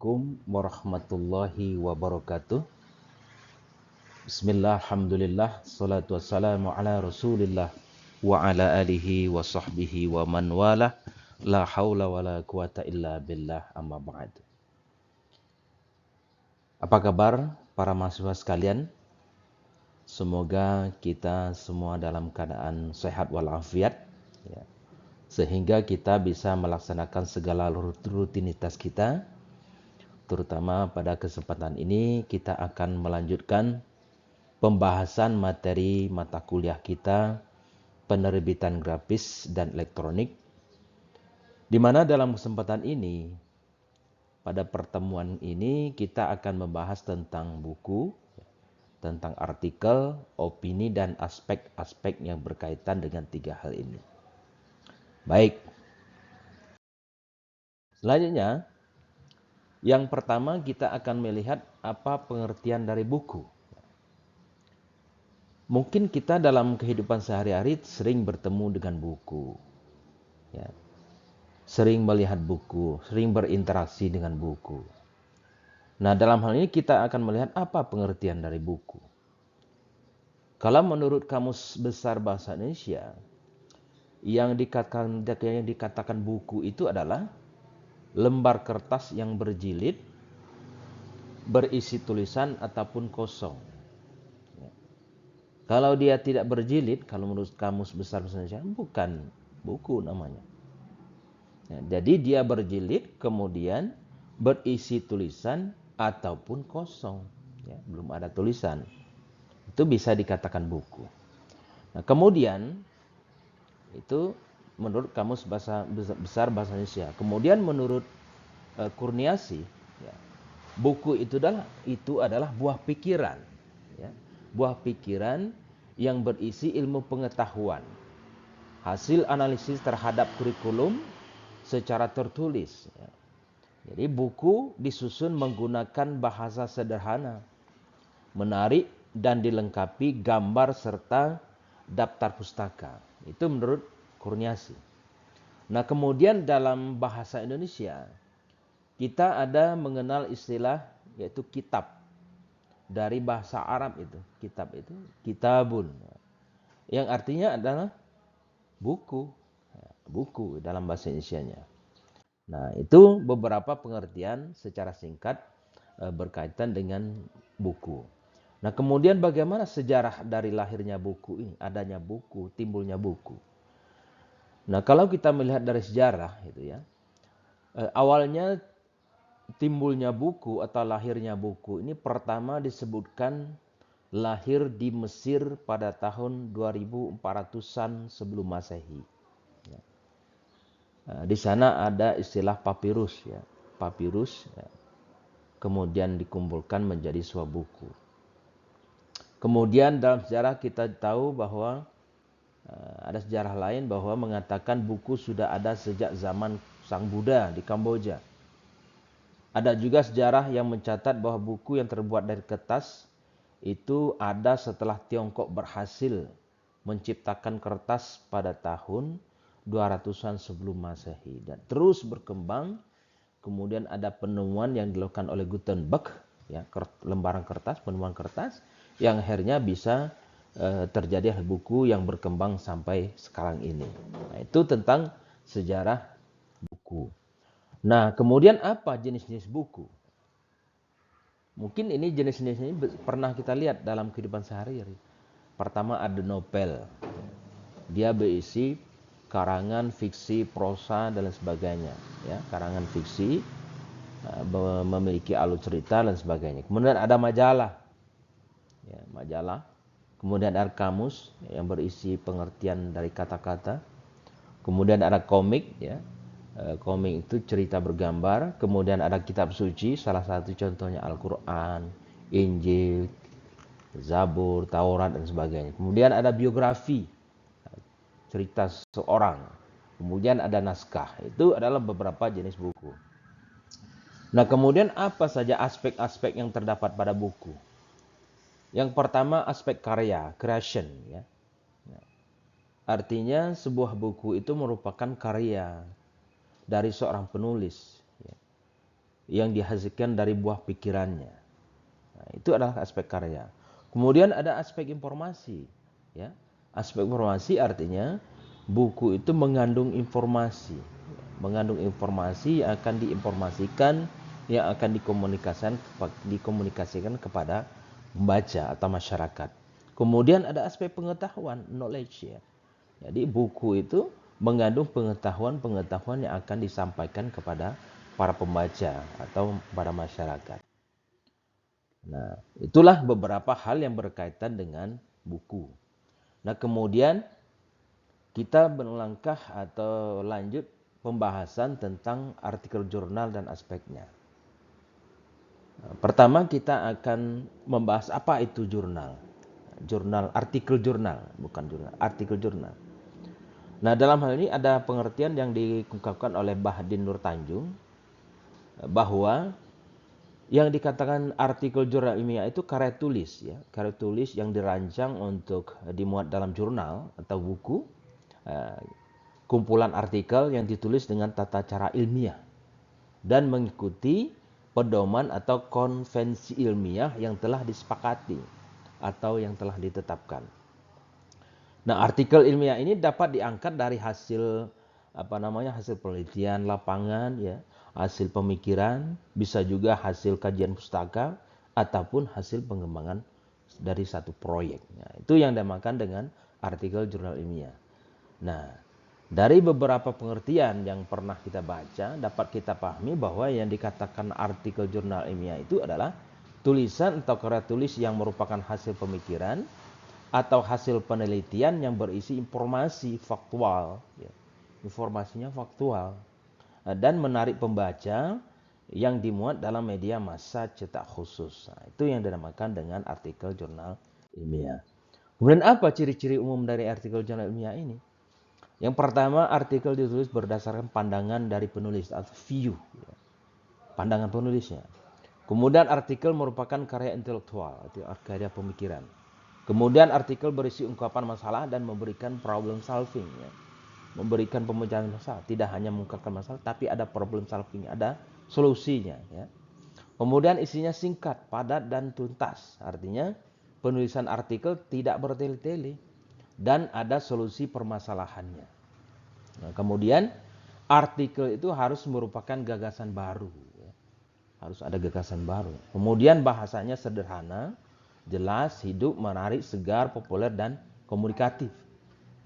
Assalamualaikum warahmatullahi wabarakatuh. Bismillah, alhamdulillah, salatu wassalamu ala rasulillah wa ala alihi wa sahbihi wa man walah. La hawla wa la quwata illa billah, amma ba'd. Apa kabar para mahasiswa sekalian? Semoga kita semua dalam keadaan sehat walafiat, ya, sehingga kita bisa melaksanakan segala rutinitas kita. Terutama pada kesempatan ini kita akan melanjutkan pembahasan materi mata kuliah kita penerbitan grafis dan elektronik, di mana dalam kesempatan ini pada pertemuan ini kita akan membahas tentang buku, tentang artikel, opini dan aspek-aspek yang berkaitan dengan tiga hal ini. Baik. Selanjutnya, yang pertama kita akan melihat apa pengertian dari buku. Mungkin kita dalam kehidupan sehari-hari sering bertemu dengan buku, ya, sering melihat buku, sering berinteraksi dengan buku. Nah, dalam hal ini kita akan melihat apa pengertian dari buku. Kalau menurut Kamus Besar Bahasa Indonesia, yang dikatakan buku itu adalah lembar kertas yang berjilid, berisi tulisan ataupun kosong. Kalau dia tidak berjilid, kalau menurut Kamus Besar Bahasa Indonesia, bukan buku namanya. Ya, jadi dia berjilid, kemudian berisi tulisan ataupun kosong, ya, belum ada tulisan. Itu bisa dikatakan buku. Nah, kemudian itu menurut Kamus Besar Bahasa Indonesia. Kemudian menurut Kurniasi, ya, buku itu adalah buah pikiran, ya, buah pikiran yang berisi ilmu pengetahuan, hasil analisis terhadap kurikulum secara tertulis. Ya. Jadi buku disusun menggunakan bahasa sederhana, menarik dan dilengkapi gambar serta daftar pustaka. Itu menurut Kurniasi. Nah, kemudian dalam bahasa Indonesia kita ada mengenal istilah yaitu kitab. Dari bahasa Arab itu, kitab itu kitabun, yang artinya adalah buku, buku dalam bahasa Indonesianya. Nah, itu beberapa pengertian secara singkat berkaitan dengan buku. Nah, kemudian bagaimana sejarah dari lahirnya buku ini, adanya buku, timbulnya buku. Nah, kalau kita melihat dari sejarah itu ya, awalnya timbulnya buku atau lahirnya buku ini pertama disebutkan lahir di Mesir pada tahun 2400-an sebelum Masehi. Ya. Di sana ada istilah papirus, ya, papirus, ya, kemudian dikumpulkan menjadi sebuah buku. Kemudian dalam sejarah kita tahu bahwa ada sejarah lain bahwa mengatakan buku sudah ada sejak zaman Sang Buddha di Kamboja. Ada juga sejarah yang mencatat bahwa buku yang terbuat dari kertas itu ada setelah Tiongkok berhasil menciptakan kertas pada tahun 200-an sebelum Masehi dan terus berkembang. Kemudian ada penemuan yang dilakukan oleh Gutenberg, ya, lembaran kertas, penemuan kertas yang akhirnya bisa terjadi buku yang berkembang sampai sekarang ini. Nah, itu tentang sejarah buku. Nah, kemudian apa jenis-jenis buku? Mungkin ini jenis-jenis ini pernah kita lihat dalam kehidupan sehari-hari. Pertama ada novel. Dia berisi karangan fiksi, prosa dan lain sebagainya, ya, karangan fiksi, memiliki alur cerita dan sebagainya. Kemudian ada majalah. Ya, majalah. Kemudian ada kamus yang berisi pengertian dari kata-kata. Kemudian ada komik, ya. Komik itu cerita bergambar. Kemudian ada kitab suci, salah satu contohnya Al-Quran, Injil, Zabur, Taurat dan sebagainya. Kemudian ada biografi, cerita seseorang. Kemudian ada naskah. Itu adalah beberapa jenis buku. Nah, kemudian apa saja aspek-aspek yang terdapat pada buku? Yang pertama aspek karya, creation, ya. Artinya sebuah buku itu merupakan karya dari seorang penulis, ya. yang dihasilkan dari buah pikirannya. Nah, itu adalah aspek karya. Kemudian ada aspek informasi, ya. Aspek informasi artinya buku itu mengandung informasi, yang akan diinformasikan, yang akan dikomunikasikan kepada pembaca atau masyarakat. Kemudian ada aspek pengetahuan, knowledge, ya. Jadi buku itu mengandung pengetahuan yang akan disampaikan kepada para pembaca atau para masyarakat. Nah, itulah beberapa hal yang berkaitan dengan buku. Nah, kemudian kita berlangkah atau lanjut pembahasan tentang artikel jurnal dan aspeknya. Pertama kita akan membahas apa itu jurnal. Artikel jurnal, bukan jurnal, artikel jurnal. Nah, dalam hal ini ada pengertian yang diungkapkan oleh Bahdin Nur Tanjung bahwa yang dikatakan artikel jurnal ilmiah itu karya tulis, ya, karya tulis yang dirancang untuk dimuat dalam jurnal atau buku, kumpulan artikel yang ditulis dengan tata cara ilmiah dan mengikuti pedoman atau konvensi ilmiah yang telah disepakati atau yang telah ditetapkan. Nah, artikel ilmiah ini dapat diangkat dari hasil hasil penelitian lapangan, ya, hasil pemikiran, bisa juga hasil kajian pustaka ataupun hasil pengembangan dari satu proyek. Nah, itu yang dinamakan dengan artikel jurnal ilmiah. Nah, dari beberapa pengertian yang pernah kita baca, dapat kita pahami bahwa yang dikatakan artikel jurnal ilmiah itu adalah tulisan atau karya tulis yang merupakan hasil pemikiran atau hasil penelitian yang berisi informasi faktual, ya. Informasinya faktual dan menarik pembaca yang dimuat dalam media massa cetak khusus. Nah, itu yang dinamakan dengan artikel jurnal ilmiah. Kemudian apa ciri-ciri umum dari artikel jurnal ilmiah ini? Yang pertama, artikel ditulis berdasarkan pandangan dari penulis atau view, ya. Pandangan penulisnya. Kemudian artikel merupakan karya intelektual atau karya pemikiran. Kemudian artikel berisi ungkapan masalah dan memberikan problem solving, ya. Memberikan pemecahan masalah, tidak hanya mengungkapkan masalah tapi ada problem solving, ada solusinya, ya. Kemudian isinya singkat, padat dan tuntas. Artinya penulisan artikel tidak bertele-tele dan ada solusi permasalahannya. Nah, kemudian artikel itu harus merupakan gagasan baru, ya. Harus ada gagasan baru. Kemudian bahasanya sederhana, jelas, hidup, menarik, segar, populer, dan komunikatif.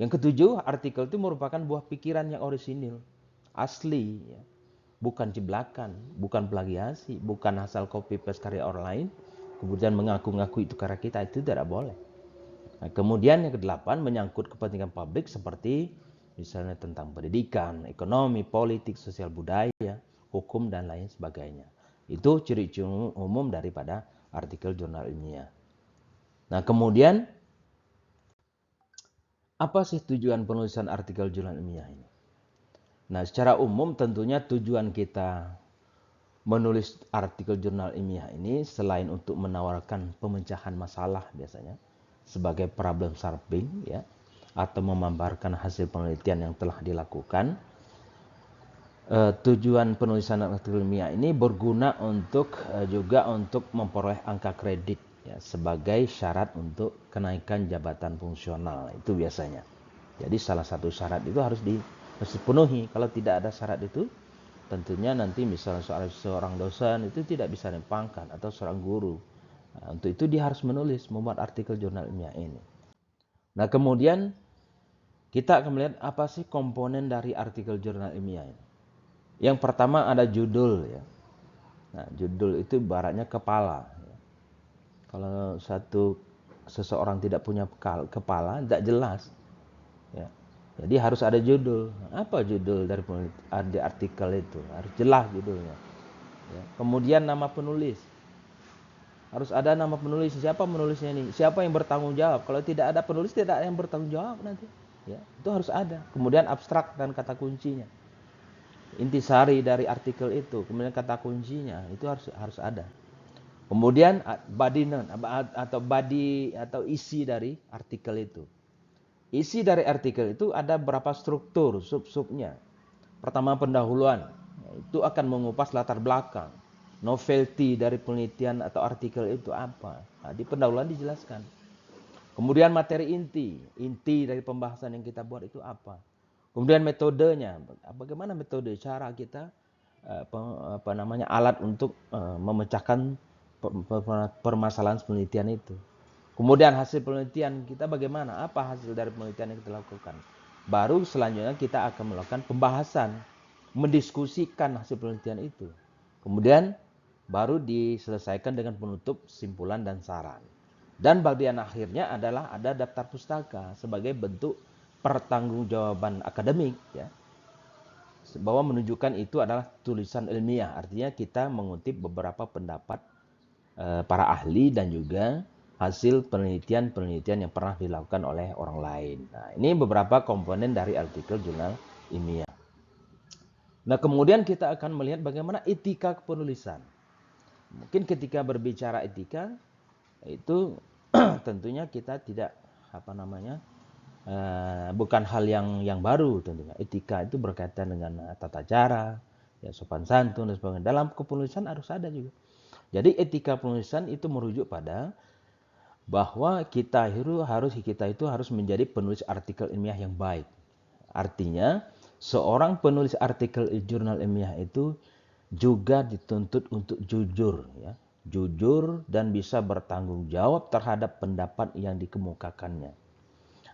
Yang ketujuh, artikel itu merupakan buah pikiran yang orisinil, asli, ya. Bukan ciblakan, bukan plagiasi, bukan asal copy paste karya orang lain, kemudian mengaku-ngaku itu karya kita, itu tidak boleh. Nah, kemudian yang kedelapan, menyangkut kepentingan publik seperti misalnya tentang pendidikan, ekonomi, politik, sosial budaya, hukum, dan lain sebagainya. Itu ciri-ciri umum daripada artikel jurnal ilmiah. Nah, kemudian apa sih tujuan penulisan artikel jurnal ilmiah ini? Nah, secara umum tentunya tujuan kita menulis artikel jurnal ilmiah ini selain untuk menawarkan pemecahan masalah biasanya sebagai problem solving, ya, atau memaparkan hasil penelitian yang telah dilakukan. Tujuan penulisan artikel ilmiah ini berguna untuk juga untuk memperoleh angka kredit, ya, sebagai syarat untuk kenaikan jabatan fungsional itu biasanya. Jadi salah satu syarat itu harus dipenuhi. Kalau tidak ada syarat itu, tentunya nanti misalnya seorang dosen itu tidak bisa dipangkat atau seorang guru. Nah, untuk itu dia harus membuat artikel jurnal ilmiah ini. Nah, kemudian kita akan melihat apa sih komponen dari artikel jurnal ilmiah ini. Yang pertama ada judul, ya. Nah, judul itu ibaratnya kepala, ya. Kalau seseorang tidak punya kepala, tidak jelas, ya. Jadi harus ada judul. Apa judul dari artikel itu? Harus jelas judulnya, ya. Kemudian nama penulis. Harus ada nama penulis. Siapa penulisnya ini? Siapa yang bertanggung jawab? Kalau tidak ada penulis, tidak ada yang bertanggung jawab nanti, ya. Itu harus ada. Kemudian abstrak dan kata kuncinya. Intisari dari artikel itu, kemudian kata kuncinya itu harus ada. Kemudian body atau isi dari artikel itu. Isi dari artikel itu ada berapa struktur, sub-subnya. Pertama pendahuluan, itu akan mengupas latar belakang. novelty dari penelitian atau artikel itu apa. Nah, di pendahuluan dijelaskan. Kemudian materi inti dari pembahasan yang kita buat itu apa. Kemudian metodenya, bagaimana metode cara kita alat untuk memecahkan permasalahan penelitian itu. Kemudian hasil penelitian kita bagaimana, apa hasil dari penelitian yang kita lakukan. Baru selanjutnya kita akan melakukan pembahasan, mendiskusikan hasil penelitian itu. Kemudian baru diselesaikan dengan penutup, simpulan dan saran. Dan bagian akhirnya adalah ada daftar pustaka sebagai bentuk pertanggungjawaban akademik, ya, bahwa menunjukkan itu adalah tulisan ilmiah. Artinya kita mengutip beberapa pendapat para ahli dan juga hasil penelitian-penelitian yang pernah dilakukan oleh orang lain. Nah, ini beberapa komponen dari artikel jurnal ilmiah. Nah, kemudian kita akan melihat bagaimana etika penulisan. Mungkin ketika berbicara etika itu tentunya kita tidak bukan hal yang baru tentunya. Etika itu berkaitan dengan tata cara, ya, sopan santun dan sebagainya. Dalam kepenulisan harus ada juga. Jadi etika penulisan itu merujuk pada bahwa kita itu harus menjadi penulis artikel ilmiah yang baik. Artinya, seorang penulis artikel jurnal ilmiah itu juga dituntut untuk jujur, ya. Jujur dan bisa bertanggung jawab terhadap pendapat yang dikemukakannya.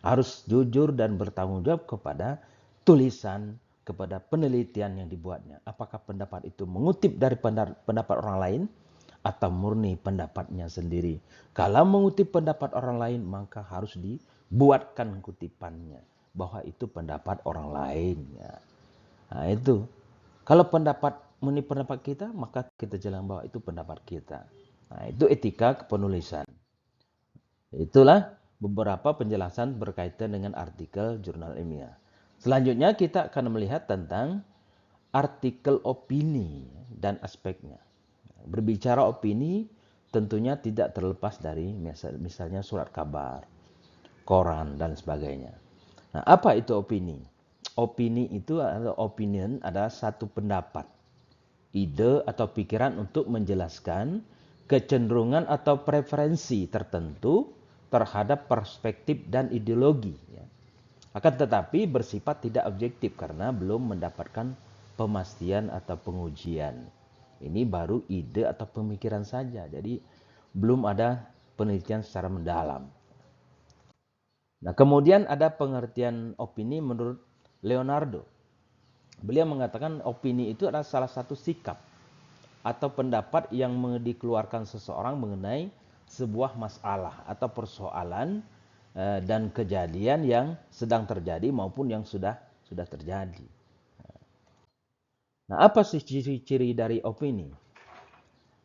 Harus jujur dan bertanggung jawab kepada tulisan, kepada penelitian yang dibuatnya. Apakah pendapat itu mengutip dari pendapat orang lain atau murni pendapatnya sendiri. Kalau mengutip pendapat orang lain, maka harus dibuatkan kutipannya bahwa itu pendapat orang lain. Nah, itu. Kalau mengutip pendapat kita, maka kita jelaskan bahwa itu pendapat kita. Nah, itu etika kepenulisan. Itulah beberapa penjelasan berkaitan dengan artikel jurnal ilmiah. Selanjutnya kita akan melihat tentang artikel opini dan aspeknya. Berbicara opini tentunya tidak terlepas dari misalnya surat kabar, koran dan sebagainya. Nah, apa itu opini? Opini itu adalah opinion, adalah satu pendapat, ide atau pikiran untuk menjelaskan kecenderungan atau preferensi tertentu terhadap perspektif dan ideologi, ya. Akan tetapi bersifat tidak objektif karena belum mendapatkan pemastian atau pengujian. Ini baru ide atau pemikiran saja, jadi belum ada penelitian secara mendalam. Nah, kemudian ada pengertian opini menurut Leonardo. Beliau mengatakan opini itu adalah salah satu sikap atau pendapat yang dikeluarkan seseorang mengenai sebuah masalah atau persoalan dan kejadian yang sedang terjadi maupun yang sudah terjadi. Nah, apa sih ciri-ciri dari opini?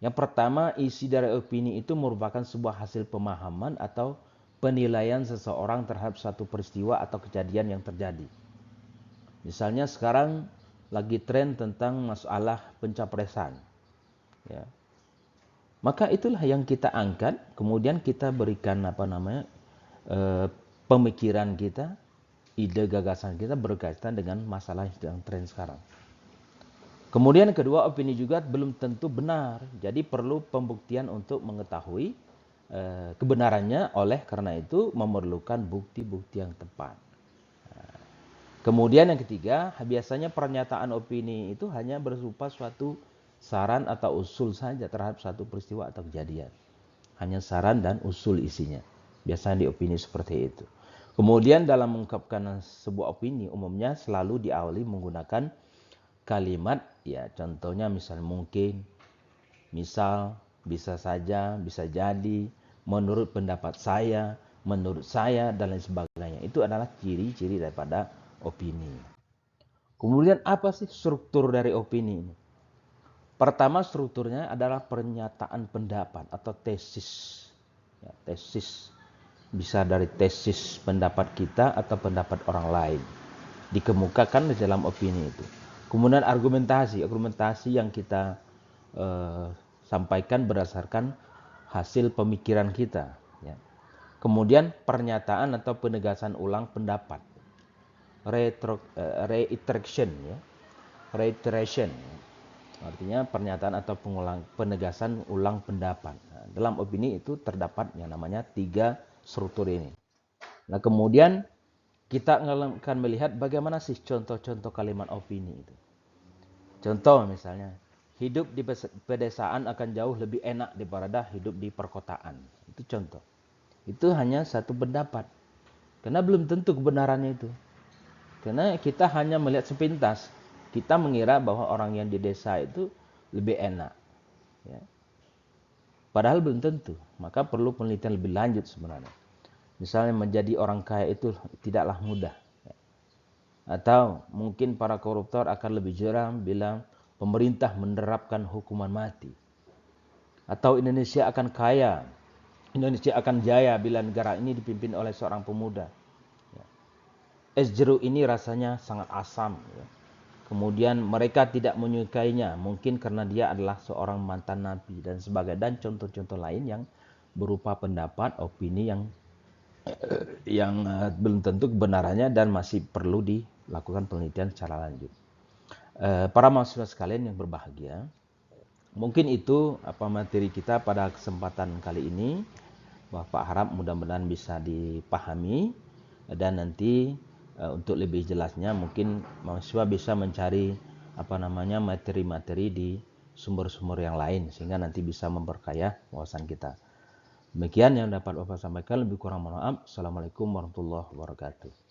Yang pertama, isi dari opini itu merupakan sebuah hasil pemahaman atau penilaian seseorang terhadap suatu peristiwa atau kejadian yang terjadi. Misalnya sekarang lagi tren tentang masalah pencapresan, ya. Maka itulah yang kita angkat, kemudian kita berikan pemikiran kita, ide gagasan kita berkaitan dengan masalah yang sedang tren sekarang. Kemudian kedua, opini juga belum tentu benar. Jadi perlu pembuktian untuk mengetahui kebenarannya, oleh karena itu memerlukan bukti-bukti yang tepat. Kemudian yang ketiga, biasanya pernyataan opini itu hanya berupa suatu saran atau usul saja terhadap suatu peristiwa atau kejadian. Hanya saran dan usul isinya. Biasanya di opini seperti itu. Kemudian dalam mengungkapkan sebuah opini, umumnya selalu diawali menggunakan kalimat, ya, contohnya misal mungkin, misal, bisa saja, bisa jadi, menurut pendapat saya, menurut saya, dan lain sebagainya. Itu adalah ciri-ciri daripada opini. Kemudian apa sih struktur dari opini ini? Pertama, strukturnya adalah pernyataan pendapat atau tesis. Ya, tesis bisa dari tesis pendapat kita atau pendapat orang lain, dikemukakan di dalam opini itu. Kemudian argumentasi yang kita sampaikan berdasarkan hasil pemikiran kita, ya. Kemudian pernyataan atau penegasan ulang pendapat, reiteration, ya. Reiteration. Artinya pernyataan atau penegasan ulang pendapat. Nah, dalam opini itu terdapat yang namanya 3 struktur ini. Nah, kemudian kita akan melihat bagaimana sih contoh-contoh kalimat opini itu. Contoh misalnya, hidup di pedesaan akan jauh lebih enak daripada hidup di perkotaan. Itu contoh. Itu hanya satu pendapat. Karena belum tentu kebenarannya itu. Karena kita hanya melihat sepintas. Kita mengira bahwa orang yang di desa itu lebih enak. Ya. Padahal belum tentu. Maka perlu penelitian lebih lanjut sebenarnya. Misalnya menjadi orang kaya itu tidaklah mudah. Atau mungkin para koruptor akan lebih jeram bila pemerintah menerapkan hukuman mati. Atau Indonesia akan kaya, Indonesia akan jaya bila negara ini dipimpin oleh seorang pemuda. Es jeruk ini rasanya sangat asam. Kemudian mereka tidak menyukainya, mungkin karena dia adalah seorang mantan nabi dan sebagainya. Dan contoh-contoh lain yang berupa pendapat, opini yang belum tentu kebenarannya dan masih perlu dilakukan penelitian secara lanjut. Para mahasiswa sekalian yang berbahagia, mungkin itu materi kita pada kesempatan kali ini. Bapak harap mudah-mudahan bisa dipahami dan nanti untuk lebih jelasnya mungkin mahasiswa bisa mencari materi-materi di sumber-sumber yang lain sehingga nanti bisa memperkaya wawasan kita. Demikian yang dapat Bapak sampaikan, lebih kurang mohon maaf. Assalamualaikum warahmatullahi wabarakatuh.